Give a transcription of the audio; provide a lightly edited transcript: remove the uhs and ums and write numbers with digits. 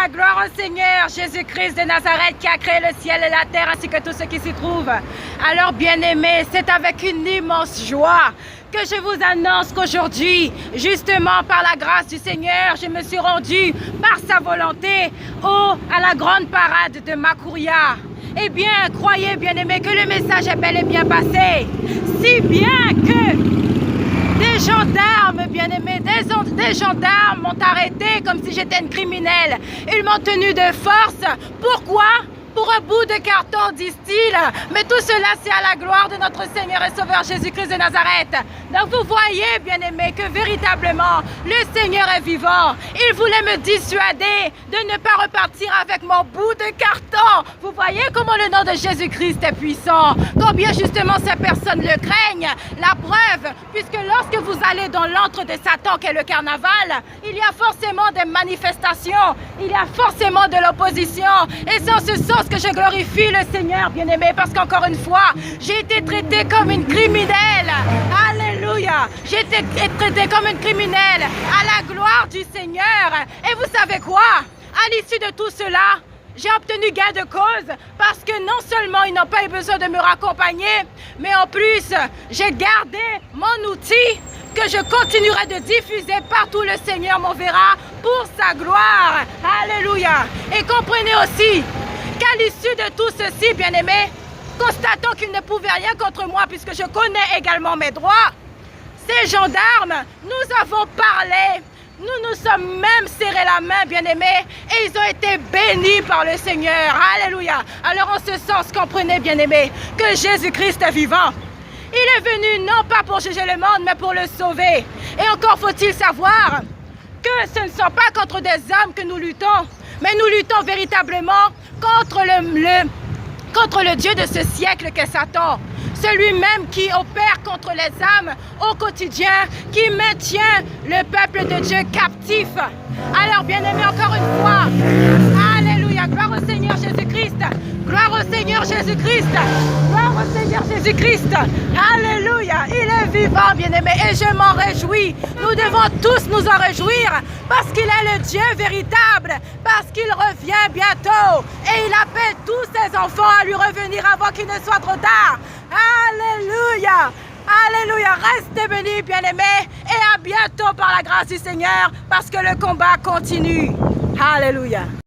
Alléluia, gloire au Seigneur, Jésus-Christ de Nazareth qui a créé le ciel et la terre ainsi que tout ce qui s'y trouve. Alors bien-aimés, c'est avec une immense joie que je vous annonce qu'aujourd'hui, justement par la grâce du Seigneur, je me suis rendue par sa volonté à la grande parade de Makouria. Eh bien, croyez bien-aimés que le message est bel et bien passé, si bien que des gendarmes, bien-aimés, des gendarmes m'ont arrêté comme si j'étais une criminelle. Ils m'ont tenu de force. Pourquoi? Pour un bout de carton, disent-ils. Mais tout cela, c'est à la gloire de notre Seigneur et Sauveur Jésus-Christ de Nazareth. Donc vous voyez, bien-aimés, que véritablement, le Seigneur est vivant. Il voulait me dissuader de ne pas repartir avec mon bout de carton. Vous voyez comment le nom de Jésus-Christ est puissant. Combien justement ces personnes le craignent. La preuve, puisque lorsque vous allez dans l'antre de Satan, qui est le carnaval, il y a forcément des manifestations, il y a forcément de l'opposition. Et c'est en ce sens que je glorifie le Seigneur, bien-aimé, parce qu'encore une fois, j'ai été traitée comme une criminelle. Alléluia. J'ai été traitée comme une criminelle à la gloire du Seigneur. Et vous savez quoi? À l'issue de tout cela, j'ai obtenu gain de cause parce que non seulement ils n'ont pas eu besoin de me raccompagner, mais en plus, j'ai gardé mon outil que je continuerai de diffuser partout où le Seigneur m'enverra pour sa gloire. Alléluia. Et comprenez aussi qu'à l'issue de tout ceci, bien-aimés, constatant qu'ils ne pouvaient rien contre moi puisque je connais également mes droits, ces gendarmes, nous avons parlé, nous nous sommes même serré la main, bien-aimés, et ils ont été bénis par le Seigneur. Alléluia. Alors en ce sens, comprenez, bien-aimés, que Jésus-Christ est vivant. Il est venu non pas pour juger le monde, mais pour le sauver. Et encore faut-il savoir que ce ne sont pas contre des hommes que nous luttons, mais nous luttons véritablement contre le Dieu de ce siècle qu'est Satan. Celui-même qui opère contre les âmes au quotidien, qui maintient le peuple de Dieu captif. Alors bien-aimés, encore une fois, alléluia, gloire au Seigneur Jésus-Christ, gloire au Seigneur Jésus-Christ, gloire au Seigneur Jésus-Christ, alléluia, il est vivant, bien-aimés, et je m'en réjouis. Nous devons tous nous en réjouir, parce qu'il est le Dieu véritable, parce qu'il revient bientôt, et il appelle tous ses enfants à lui revenir avant qu'il ne soit trop tard. Alléluia, alléluia, restez bénis, bien-aimés, et à bientôt par la grâce du Seigneur, parce que le combat continue. Alléluia.